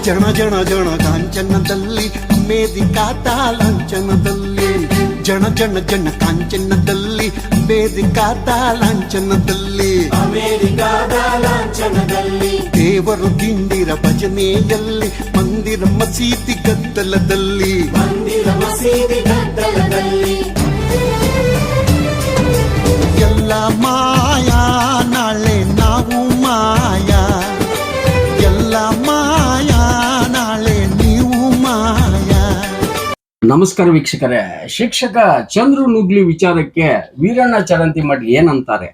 ಜನ ಜನ ಜನ ಕಾಂಚನದಲ್ಲಿ ವೇದಿಕಾತ ಲಾಂಛನದಲ್ಲಿ ಜನ ಜನ ಜನ ಕಾಂಚನದಲ್ಲಿ ವೇದಿಕಾತ ಲಾಂಛನದಲ್ಲಿ ಅಮೆರಿಕಾದ ಲಾಂಛನದಲ್ಲಿ ದೇವರು ದಿಂಡಿರ ಭಜನೆಯಲ್ಲಿ ಮಂದಿರ ಮಸೀದಿ ಗದ್ದಲದಲ್ಲಿ ಮಂದಿರ ಮಸೀದಿ ಗದ್ದಲದಲ್ಲಿ ಎಲ್ಲ ಮಾಯಾ ನಾಳೆ ನಾವು ಮಾಯಾ ಎಲ್ಲ ಮಾಯಾ ನಾಳೆ ನೀವು ಮಾಯಾ. ನಮಸ್ಕಾರ ವೀಕ್ಷಕರೇ, ಶಿಕ್ಷಕ ಚಂದ್ರು ನುಗ್ಲಿ ವಿಚಾರಕ್ಕೆ ವೀರಣ್ಣ ಚರಂತಿಮಠ್ ಏನಂತಾರೆ?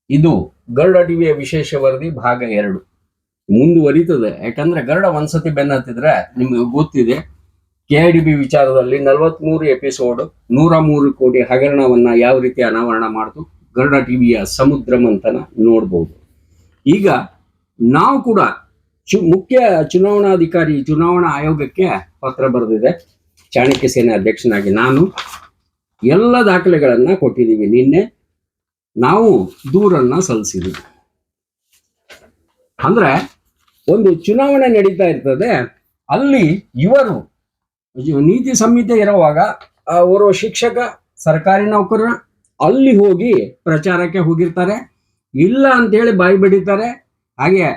ಇದು ಗರುಡ ಟಿವಿಯ ವಿಶೇಷ ವರದಿ ಭಾಗ 2 ಮುಂದುವರಿತದೆ. ಯಾಕಂದ್ರೆ ಗರುಡ ಒಂದ್ಸತಿ ಬೆನ್ನತ್ತಿದ್ರೆ ನಿಮ್ಗೆ ಗೊತ್ತಿದೆ, KIDB ವಿಚಾರದಲ್ಲಿ 43 ಎಪಿಸೋಡ್ 103 ಕೋಟಿ ಹಗರಣವನ್ನ ಯಾವ ರೀತಿ ಅನಾವರಣ ಮಾಡ್ತು ಗರುಡ ಟಿವಿಯ ಸಮುದ್ರ ಮಂಥನ ನೋಡ್ಬೋದು. ಈಗ ನಾವು ಕೂಡ ಮುಖ್ಯ ಚುನಾವಣಾಧಿಕಾರಿ ಚುನಾವಣಾ ಆಯೋಗಕ್ಕೆ ಪತ್ರ ಬರೆದಿದೆ. ಚಾಣಕ್ಯ ಸೇನೆ ಅಧ್ಯಕ್ಷನಾಗಿ ನಾನು ಎಲ್ಲ ದಾಖಲೆಗಳನ್ನ ಕೊಟ್ಟಿದ್ದೀವಿ. ನಿನ್ನೆ ನಾವು ದೂರನ್ನ ಸಲ್ಲಿಸಿದ್ದೀವಿ. ಅಂದ್ರೆ ಒಂದು ಚುನಾವಣೆ ನಡೀತಾ ಇರ್ತದೆ, ಅಲ್ಲಿ ಇವರು ನೀತಿ ಸಂಹಿತೆ ಇರುವಾಗ ಓರ್ವ ಶಿಕ್ಷಕ ಸರ್ಕಾರಿ ನೌಕರ ಅಲ್ಲಿ ಹೋಗಿ ಪ್ರಚಾರಕ್ಕೆ ಹೋಗಿರ್ತಾರೆ, ಇಲ್ಲ ಅಂತೇಳಿ ಬಾಯಿ ಬಡಿತಾರೆ. ಹಾಗೆ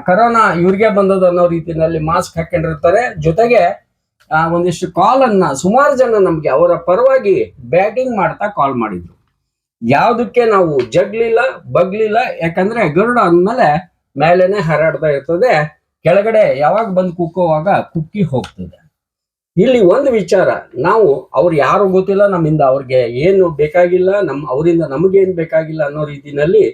ಕರೋನಾ ಇವ್ರಿಗೆ ಬಂದದ ಅನ್ನೋ ರೀತಿಯಲ್ಲಿ ಮಾಸ್ಕ್ ಹಾಕೊಂಡಿರ್ತಾರೆ. ಜೊತೆಗೆ ಒಂದಿಷ್ಟು ಕಾಲ್ ಅನ್ನ ಸುಮಾರು ಜನ ನಮ್ಗೆ ಅವರ ಪರವಾಗಿ ಬ್ಯಾಟಿಂಗ್ ಮಾಡ್ತಾ ಕಾಲ್ ಮಾಡಿದ್ರು. ಯಾವ್ದಕ್ಕೆ ನಾವು ಜಗ್ಲಿಲ್ಲ ಬಗ್ಲಿಲ್ಲ, ಯಾಕಂದ್ರೆ ಗರುಡ ಅಂದ್ಮೇಲೆ ಮೇಲೆನೆ ಹಾರಾಡ್ತಾ ಇರ್ತದೆ, ಕೆಳಗಡೆ ಯಾವಾಗ ಬಂದು ಕುಕ್ಕುವಾಗ ಕುಕ್ಕಿ ಹೋಗ್ತದೆ. ಇಲ್ಲಿ ಒಂದು ವಿಚಾರ, ನಾವು ಅವ್ರು ಯಾರು ಗೊತ್ತಿಲ್ಲ, ನಮ್ಮಿಂದ ಅವ್ರಿಗೆ ಏನು ಬೇಕಾಗಿಲ್ಲ, ಅವರಿಂದ ನಮಗೇನು ಬೇಕಾಗಿಲ್ಲ ಅನ್ನೋ ರೀತಿನಲ್ಲಿ,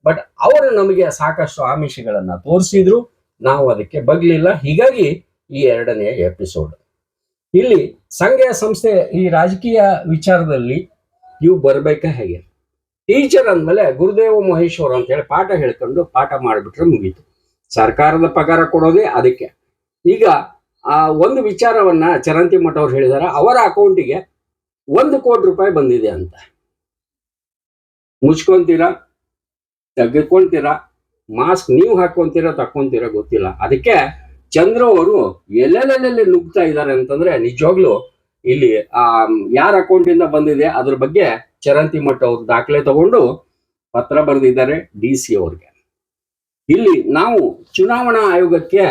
ಬಟ್ ಅವರು ನಮಗೆ ಸಾಕಷ್ಟು ಆಮಿಷಗಳನ್ನ ತೋರಿಸಿದ್ರು, ನಾವು ಅದಕ್ಕೆ ಬಗ್ಲಿಲ್ಲ. ಹೀಗಾಗಿ ಈ 2ನೇ ಎಪಿಸೋಡ್. ಇಲ್ಲಿ ಸಂಘ ಸಂಸ್ಥೆ ಈ ರಾಜಕೀಯ ವಿಚಾರದಲ್ಲಿ ಇವು ಬರ್ಬೇಕಾ ಹೇಗೆ? ಟೀಚರ್ ಅಂದ್ಮೇಲೆ ಗುರುದೇವ ಮಹೇಶ್ವರ ಅಂತ ಹೇಳಿ ಪಾಠ ಹೇಳ್ಕೊಂಡು ಪಾಠ ಮಾಡಿಬಿಟ್ರೆ ಮುಗೀತು. ಸರ್ಕಾರದ ಪಗಾರ ಕೊಡೋದೇ ಅದಕ್ಕೆ. ಈಗ ಒಂದು ವಿಚಾರವನ್ನ ಚರಂತಿಮಠ ಅವ್ರು ಹೇಳಿದಾರೆ, ಅವರ ಅಕೌಂಟಿಗೆ 1 ಕೋಟಿ ರೂಪಾಯಿ ಬಂದಿದೆ ಅಂತ. ಮುಚ್ಕೊಂತೀರಾ, ತೆಗೆದುಕೊಂತೀರಾ, ಮಾಸ್ಕ್ ನೀವು ಹಾಕೊಂತೀರಾ ತಕ್ಕೊಂತೀರಾ ಗೊತ್ತಿಲ್ಲ. ಅದಕ್ಕೆ ಚಂದ್ರ ಅವರು ಎಲ್ಲೆಲ್ಲೆಲ್ಲೆಲ್ಲಿ ನುಗ್ತಾ ಇದ್ದಾರೆ ಅಂತಂದ್ರೆ ನಿಜವಾಗ್ಲು ಇಲ್ಲಿ ಯಾರ ಅಕೌಂಟ್ ಇಂದ ಬಂದಿದೆ ಅದ್ರ ಬಗ್ಗೆ ಚರಂತಿಮಠ ಅವ್ರು ದಾಖಲೆ ತಗೊಂಡು ಪತ್ರ ಬರೆದಿದ್ದಾರೆ DC ಅವ್ರಿಗೆ. ಇಲ್ಲಿ ನಾವು ಚುನಾವಣಾ ಆಯೋಗಕ್ಕೆ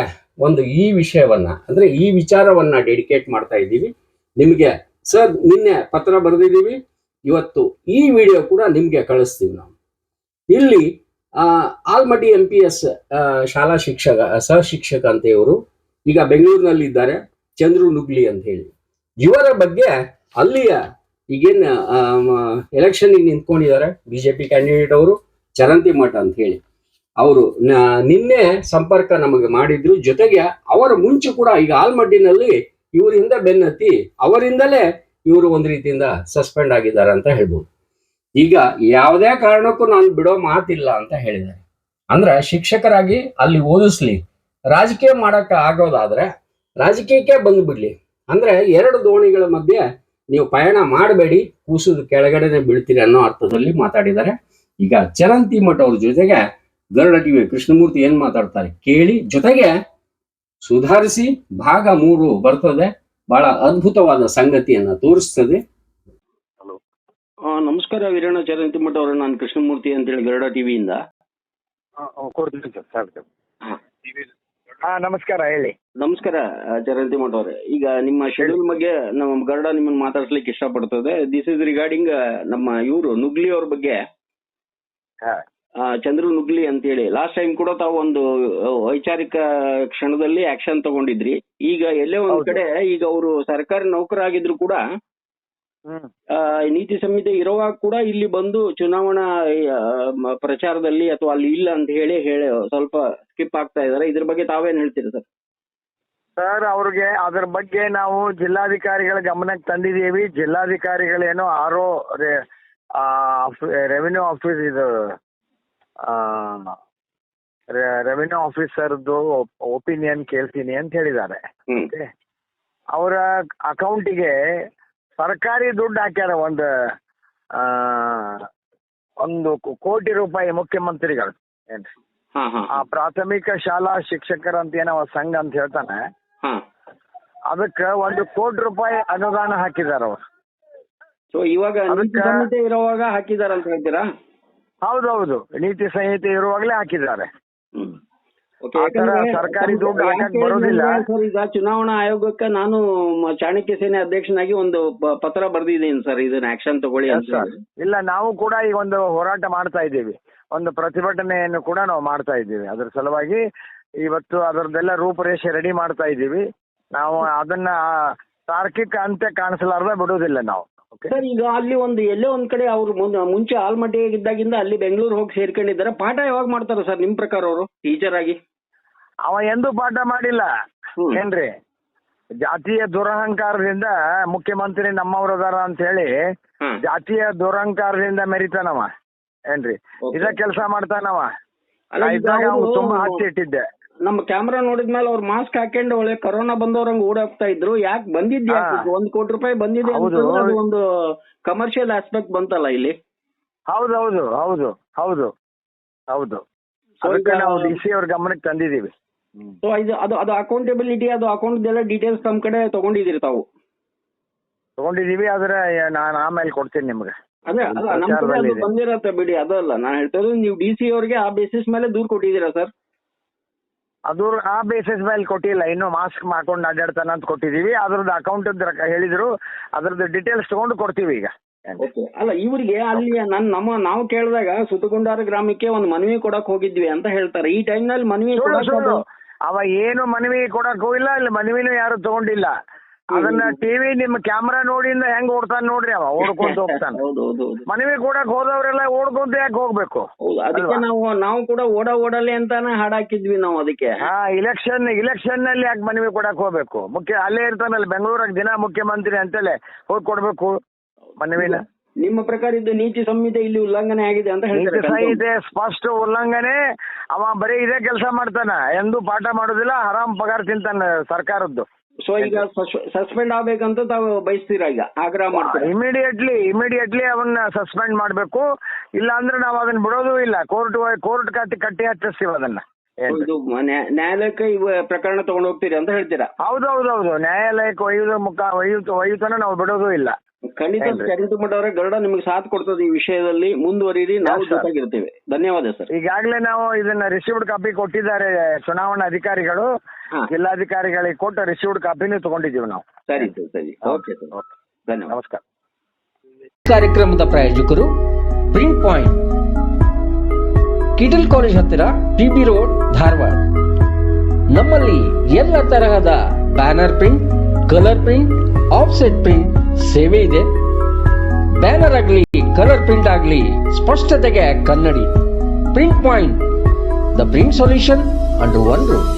ಒಂದು ಈ ವಿಷಯವನ್ನ ಅಂದ್ರೆ ಈ ವಿಚಾರವನ್ನ ಡೆಡಿಕೇಟ್ ಮಾಡ್ತಾ ಇದ್ದೀವಿ ನಿಮ್ಗೆ. ಸರ್, ನಿನ್ನೆ ಪತ್ರ ಬರೆದಿದ್ದೀವಿ, ಇವತ್ತು ಈ ವಿಡಿಯೋ ಕೂಡ ನಿಮ್ಗೆ ಕಳಿಸ್ತೀವಿ ನಾವು. ಇಲ್ಲಿ ಆಲ್ಮಟ್ಟಿ MPS ಶಾಲಾ ಶಿಕ್ಷಕ ಸಹಶಿಕ್ಷಕ ಅಂತ ಇವರು ಈಗ ಬೆಂಗಳೂರಿನಲ್ಲಿ ಇದ್ದಾರೆ, ಚಂದ್ರು ನುಗ್ಲಿ ಅಂತ ಹೇಳಿ. ಇವರ ಬಗ್ಗೆ ಅಲ್ಲಿಯ ಈಗೇನ್ ಎಲೆಕ್ಷನ್ ನಿಂತ್ಕೊಂಡಿದ್ದಾರೆ BJP ಕ್ಯಾಂಡಿಡೇಟ್ ಅವರು ಚರಂತಿಮಠ ಅಂತ ಹೇಳಿ, ಅವರು ನಿನ್ನೆ ಸಂಪರ್ಕ ನಮಗೆ ಮಾಡಿದ್ರು. ಜೊತೆಗೆ ಅವರ ಮುಂಚೆ ಕೂಡ ಈಗ ಆಲ್ಮಟ್ಟಿನಲ್ಲಿ ಇವರಿಂದ ಬೆನ್ನತ್ತಿ ಅವರಿಂದಲೇ ಇವರು ಒಂದು ರೀತಿಯಿಂದ ಸಸ್ಪೆಂಡ್ ಆಗಿದ್ದಾರೆ ಅಂತ ಹೇಳ್ಬೋದು. ಈಗ ಯಾವುದೇ ಕಾರಣಕ್ಕೂ ನಾನು ಬಿಡೋ ಮಾತಿಲ್ಲ ಅಂತ ಹೇಳಿದ್ದಾರೆ. ಅಂದ್ರೆ ಶಿಕ್ಷಕರಾಗಿ ಅಲ್ಲಿ ಓದಿಸ್ಲಿ, ರಾಜಕೀಯ ಮಾಡಕ್ಕೆ ಆಗೋದಾದ್ರೆ ರಾಜಕೀಯಕ್ಕೆ ಬಂದು ಬಿಡ್ಲಿ. ಅಂದ್ರೆ 2 ದೋಣಿಗಳ ಮಧ್ಯೆ ನೀವು ಪಯಣ ಮಾಡಬೇಡಿ, ಕೂಸುದು ಕೆಳಗಡೆನೆ ಬೀಳ್ತೀರಿ ಅನ್ನೋ ಅರ್ಥದಲ್ಲಿ ಮಾತಾಡಿದ್ದಾರೆ. ಈಗ ಚರಂತಿಮಠ ಅವ್ರ ಜೊತೆಗೆ ಗರುಡ ಟಿವಿ ಕೃಷ್ಣಮೂರ್ತಿ ಏನ್ ಮಾತಾಡ್ತಾರೆ ಕೇಳಿ. ಜೊತೆಗೆ ಸುಧಾರಿಸಿ ಭಾಗ 3 ಬರ್ತದೆ, ಬಹಳ ಅದ್ಭುತವಾದ ಸಂಗತಿಯನ್ನ ತೋರಿಸ್ತದೆ. ನಮಸ್ಕಾರ ವೀರಣ್ಣ ಚರಂತಿಮಠ ಅವರು, ನಾನು ಕೃಷ್ಣಮೂರ್ತಿ ಅಂತೇಳಿ ಗರುಡ ಟಿವಿಯಿಂದ. ನಮಸ್ಕಾರ, ಹೇಳಿ. ನಮಸ್ಕಾರ ಚರಂತಿಮಠ ಅವರೇ, ಈಗ ನಿಮ್ಮ ಶೆಡ್ಯೂಲ್ ಬಗ್ಗೆ ನಮ್ಮ ಗರುಡ ನಿಮ್ಮನ್ನ ಮಾತಾಡ್ಸ್ಲಿಕ್ಕೆ ಇಷ್ಟಪಡ್ತದೆ. ದಿಸ್ ಇಸ್ ರಿಗಾರ್ಡಿಂಗ್ ನಮ್ಮ ಇವರು ನುಗ್ಲಿ ಅವ್ರ ಬಗ್ಗೆ, ಚಂದ್ರು ನುಗ್ಲಿ ಅಂತ ಹೇಳಿ. ಲಾಸ್ಟ್ ಟೈಮ್ ಕೂಡ ತಾವು ಒಂದು ವೈಚಾರಿಕ ಕ್ಷಣದಲ್ಲಿ ಆಕ್ಷನ್ ತಗೊಂಡಿದ್ರಿ. ಈಗ ಎಲ್ಲೇ ಒಂದ್ ಕಡೆ ಈಗ ಅವರು ಸರ್ಕಾರಿ ನೌಕರಾಗಿದ್ರು ಕೂಡ ನೀತಿ ಸಂಹಿತೆ ಇರುವಾಗ ಕೂಡ ಇಲ್ಲಿ ಬಂದು ಚುನಾವಣಾ ಪ್ರಚಾರದಲ್ಲಿ ಅಥವಾ ಅಲ್ಲಿ ಇಲ್ಲ ಅಂತ ಹೇಳಿ ಸ್ವಲ್ಪ ಸ್ಕಿಪ್ ಆಗ್ತಾ ಇದಾರೆ. ಇದ್ರ ಬಗ್ಗೆ ತಾವೇನ್ ಹೇಳ್ತೀರಿ ಸರ್? ಸರ್, ಅವ್ರಿಗೆ ಅದ್ರ ಬಗ್ಗೆ ನಾವು ಜಿಲ್ಲಾಧಿಕಾರಿಗಳ ಗಮನಕ್ಕೆ ತಂದಿದ್ದೀವಿ. ಜಿಲ್ಲಾಧಿಕಾರಿಗಳೇನೋ ರೆವಿನ್ಯೂ ಆಫೀಸ್ ರೆವಿನ್ಯೂ ಆಫೀಸರ್ದು ಒಪಿನಿಯನ್ ಕೇಳ್ತೀನಿ ಅಂತ ಹೇಳಿದ್ದಾರೆ. ಅವರ ಅಕೌಂಟಿಗೆ ಸರ್ಕಾರಿ ದುಡ್ಡು ಹಾಕ್ಯಾರ, 1 ಕೋಟಿ ರೂಪಾಯಿ ಮುಖ್ಯಮಂತ್ರಿಗಳು. ಏನ್ರಿ ಹಾ ಹಾ ಆ ಪ್ರಾಥಮಿಕ ಶಾಲಾ ಶಿಕ್ಷಕರ ಅಂತ ಏನೋ ಸಂಘ ಅಂತ ಹೇಳ್ತಾನೆ, ಹಾ. ಅದಕ್ಕೆ 1 ಕೋಟಿ ರೂಪಾಯಿ ಅನುದಾನ ಹಾಕಿದಾರ ಅವ್ರು. ಸೊ ಇವಾಗ ನೀತಿ ಸಂಹಿತೆ ಇರುವಾಗ ಹಾಕಿದಾರ ಅಂತ ಹೇಳ್ತೀರಾ? ಹೌದೌದು, ನೀತಿ ಸಂಹಿತೆ ಇರುವಾಗಲೇ ಹಾಕಿದ್ದಾರೆ. Okay, ಆ ಥರ ಸರ್ಕಾರಿ ದುಡ್ಡು ಹಾಕಕ್ ಬರೋದಿಲ್ಲ. ಸರ್, ಈಗ ಚುನಾವಣಾ ಆಯೋಗಕ್ಕೆ ನಾನು ಚಾಣಕ್ಯ ಸೇನೆ ಅಧ್ಯಕ್ಷನಾಗಿ ಒಂದು ಪತ್ರ ಬರ್ದಿದ್ದೀನಿ ಸರ್, ಇದನ್ನ ಆಕ್ಷನ್ ತಗೊಳ್ಳಿ ಅಂತ. ಇಲ್ಲ, ನಾವು ಕೂಡ ಈಗ ಒಂದು ಹೋರಾಟ ಮಾಡ್ತಾ ಇದ್ದೀವಿ, ಒಂದು ಪ್ರತಿಭಟನೆಯನ್ನು ಕೂಡ ನಾವು ಮಾಡ್ತಾ ಇದ್ದೀವಿ. ಅದ್ರ ಸಲುವಾಗಿ ಇವತ್ತು ಅದರದ್ದೆಲ್ಲ ರೂಪರೇಷೆ ರೆಡಿ ಮಾಡ್ತಾ ಇದ್ದೀವಿ. ನಾವು ಅದನ್ನ ತಾರ್ಕಿಕ ಅಂತ್ಯ ಕಾಣಿಸಲಾರ್ದ ಬಿಡುವುದಿಲ್ಲ ನಾವು. ಸರ್, ಈಗ ಅಲ್ಲಿ ಎಲ್ಲೋ ಒಂದ್ ಕಡೆ ಅವ್ರು ಮುಂಚೆ ಆಲ್ಮಟ್ಟಿಯಾಗಿದ್ದಾಗಿಂದ ಅಲ್ಲಿ ಬೆಂಗಳೂರು ಹೋಗಿ ಸೇರ್ಕೊಂಡಿದ್ದಾರೆ. ಪಾಠ ಯಾವಾಗ ಮಾಡ್ತಾರ ಸರ್ ನಿಮ್ ಪ್ರಕಾರ ಅವರು ಟೀಚರ್ ಆಗಿ? ಅವ ಎಂದೂ ಪಾಠ ಮಾಡಿಲ್ಲ ಏನ್ರಿ. ಜಾತಿಯ ದುರಹಂಕಾರದಿಂದ ಮುಖ್ಯಮಂತ್ರಿ ನಮ್ಮವ್ರದಾರ ಅಂತ ಹೇಳಿ ಜಾತಿಯ ದುರಹಂಕಾರದಿಂದ ಮೆರಿತಾನವ ಏನ್ರಿ. ಇದ ಕೆಲಸ ಮಾಡ್ತಾನವ. ಇದ್ದಾಗ ಅವ್ನು ತುಂಬಾ ಹತ್ತಿ ಇಟ್ಟಿದ್ದೆ. ನಮ್ಮ ಕ್ಯಾಮ್ರಾ ನೋಡಿದ್ಮೇಲೆ ಅವ್ರು ಮಾಸ್ಕ್ ಹಾಕೊಂಡು ಒಳ್ಳೆ ಕೊರೋನಾ ಬಂದವ್ರಂಗ್ ಓಡಾಡ್ತಾ ಇದ್ರು. ಯಾಕೆ ಬಂದಿದ್ಯಾ? 1 ಕೋಟಿ ರೂಪಾಯಿ ಬಂದಿದೆ, ಅದು ಒಂದು ಕಮರ್ಷಿಯಲ್ ಆಸ್ಪೆಕ್ಟ್ ಬಂತಲ್ಲ ಇಲ್ಲಿ. ಹೌದೌದು ಹೌದು ಹೌದು ಹೌದು, ಅದಕ್ಕೆ ನಾವು DC ಅವ್ರ ಗಮನಕ್ಕೆ ತಂದಿದ್ದೀವಿ. ಸೊ ಅದು ಅಕೌಂಟಬಿಲಿಟಿ, ಅದು ಅಕೌಂಟ್ ಎಲ್ಲ ಡೀಟೇಲ್ಸ್ ತಮ್ಮ ಕಡೆ ತಗೊಂಡಿದ್ದೀರಿ ತಾವು? ತಗೊಂಡಿದೀವಿ, ಆದ್ರೆ ನಾನು ಆಮೇಲೆ ಕೊಡ್ತೀನಿ ನಿಮ್ಗೆ. ಅದೇ ನಮ್ಮ ಕಡೆ ಅದು ಬಂದಿರತ್ತೆ ಬಿಡಿ, ಅದಲ್ಲ ನಾನು ಹೇಳ್ತಾ ಇರೋದು. ನೀವು DC ಅವ್ರಿಗೆ ಆ ಬೇಸಿಸ್ ಮೇಲೆ ದೂರು ಕೊಟ್ಟಿದ್ದೀರಾ ಸರ್? ಅದು ಆ ಬೇಸಿಸ್ ಮೇಲೆ ಕೊಟ್ಟಿಲ್ಲ, ಇನ್ನು ಮಾಸ್ಕ್ ಮಾಡ್ಕೊಂಡು ಅಡ್ಡಾಡ್ತಾನ ಅಂತ ಕೊಟ್ಟಿದೀವಿ. ಅದ್ರದ್ದು ಅಕೌಂಟ್ ಹೇಳಿದ್ರು, ಅದ್ರದ್ದು ಡೀಟೇಲ್ಸ್ ತಗೊಂಡು ಕೊಡ್ತೀವಿ ಈಗ. ಅಲ್ಲ, ಇವರಿಗೆ ಅಲ್ಲಿ ನಾವು ಕೇಳಿದಾಗ ಸುತ್ತಗುಂಡಾರ ಗ್ರಾಮಕ್ಕೆ ಒಂದು ಮನವಿ ಕೊಡಕ್ ಹೋಗಿದ್ವಿ ಅಂತ ಹೇಳ್ತಾರೆ. ಈ ಟೈಮ್ ನಲ್ಲಿ ಮನವಿ ಅವ ಏನು ಮನವಿ ಕೊಡಕ್ ಹೋಗಿಲ್ಲ, ಇಲ್ಲಿ ಮನವಿನೂ ಯಾರು ತಗೊಂಡಿಲ್ಲ. ಅದನ್ನ ಟಿವಿ ನಿಮ್ ಕ್ಯಾಮ್ರಾ ನೋಡಿಂದ ಹೆಂಗ್ ಓಡ್ತಾನ ನೋಡ್ರಿ, ಅವ ಓಡ್ಕೊಂತ ಹೋಗ್ತಾನ. ಮನವಿ ಕೊಡಕ್ ಹೋದವ್ರೆಲ್ಲ ಓಡ್ಕೊಂತ ಯಾಕೆ ಹೋಗ್ಬೇಕು? ಅದಕ್ಕೆ ನಾವು ಕೂಡ ಓಡಲಿ ಅಂತಾನೆ ಹಾಡಾಕಿದ್ವಿ ನಾವು ಅದಕ್ಕೆ. ಇಲೆಕ್ಷನ್ ನಲ್ಲಿ ಯಾಕೆ ಮನವಿ ಕೊಡಕ್ ಹೋಗ್ಬೇಕು? ಅಲ್ಲೇ ಇರ್ತಾನಲ್ಲ ಬೆಂಗಳೂರಾಗ ದಿನ ಮುಖ್ಯಮಂತ್ರಿ ಅಂತಲೇ ಹೋಗಿ ಕೊಡ್ಬೇಕು ಮನವಿನ. ನಿಮ್ಮ ಪ್ರಕಾರ ಇದು ನೀತಿ ಸಂಹಿತೆ ಇಲ್ಲಿ ಉಲ್ಲಂಘನೆ ಆಗಿದೆ ಅಂತ ಹೇಳ್ತಾರೆ? ನೀತಿ ಸಂಹಿತೆ ಸ್ಪಷ್ಟ ಉಲ್ಲಂಘನೆ. ಅವ ಬರೀ ಇದೇ ಕೆಲಸ ಮಾಡ್ತಾನ, ಎಂದೂ ಪಾಠ ಮಾಡೋದಿಲ್ಲ, ಹರಾಮ್ ಪಗಾರ ತಿಂತಾನ ಸರ್ಕಾರದ್ದು. ಸೊ ಈಗ ಸಸ್ಪೆಂಡ್ ಆಗ್ಬೇಕಂತ ತಾವು ಬಯಸ್ತೀರಾ? ಈಗ ಆಗ್ರಹ ಮಾಡ್ತಾರೆ ಇಮಿಡಿಯೇಟ್ಲಿ ಅವನ್ನ ಸಸ್ಪೆಂಡ್ ಮಾಡ್ಬೇಕು. ಇಲ್ಲ ಅಂದ್ರೆ ನಾವು ಅದನ್ನ ಬಿಡೋದು ಇಲ್ಲ, ಕೋರ್ಟ್ ಕಟ್ಟಿ ಹಚ್ಚಿಸ್ತೀವಿ ಅದನ್ನ. ನ್ಯಾಯಾಲಯಕ್ಕೆ ಪ್ರಕರಣ ತಗೊಂಡು ಹೋಗ್ತೀರಿ ಅಂತ ಹೇಳ್ತೀರಾ? ಹೌದೌದೌದು, ನ್ಯಾಯಾಲಯಕ್ಕೆ ಒಯ್ಯುತ್ತಾನ, ನಾವು ಬಿಡೋದು ಇಲ್ಲ. ಖಂಡಿತ ಚರಣಕುಮಾರ್ ಅವರೇ, ಗರುಡ ನಿಮಗೆ ಸಾಥ್ ಕೊಡ್ತದೆ ಈ ವಿಷಯದಲ್ಲಿ. ಮುಂದುವರಿರಿ, ನಾವು ಜೊತೆಗಿರ್ತೀವಿ. ಧನ್ಯವಾದ ಸರ್. ಈಗಾಗಲೇ ನಾವು ಇದನ್ನ ರಿಸೀವ್ಡ್ ಕಾಪಿ ಕೊಟ್ಟಿದ್ದಾರೆ ಚುನಾವಣಾ ಅಧಿಕಾರಿಗಳು, ಜಿಲ್ಲಾಧಿಕಾರಿಗಳಿಗೆ ಕೊಟ್ಟು ರಿಸೀವ್ಡ್ ಕಾಪಿನೂ ತಗೊಂಡಿದ್ದೀವಿ ನಾವು. ಸರಿ ಸರಿ, ಓಕೆ ಸರ್, ಧನ್ಯವಾದ, ನಮಸ್ಕಾರ. ಕಾರ್ಯಕ್ರಮದ ಪ್ರಾಯೋಜಕರು ಪ್ರಿಂಟ್ ಪಾಯಿಂಟ್, ಕಿಟಲ್ ಕಾಲೇಜ್ ಹತ್ತಿರ, TB ರೋಡ್, ಧಾರವಾಡ. ನಮ್ಮಲ್ಲಿ ಎಲ್ಲ ತರಹದ banner print, colour print, offset print ಸೇವೆ ಇದೆ. ಬ್ಯಾನರ್ ಆಗಲಿ, ಕಲರ್ ಪ್ರಿಂಟ್ ಆಗಲಿ, ಸ್ಪಷ್ಟತೆಗೆ ಕನ್ನಡಿ. Print point, the print solution under one roof.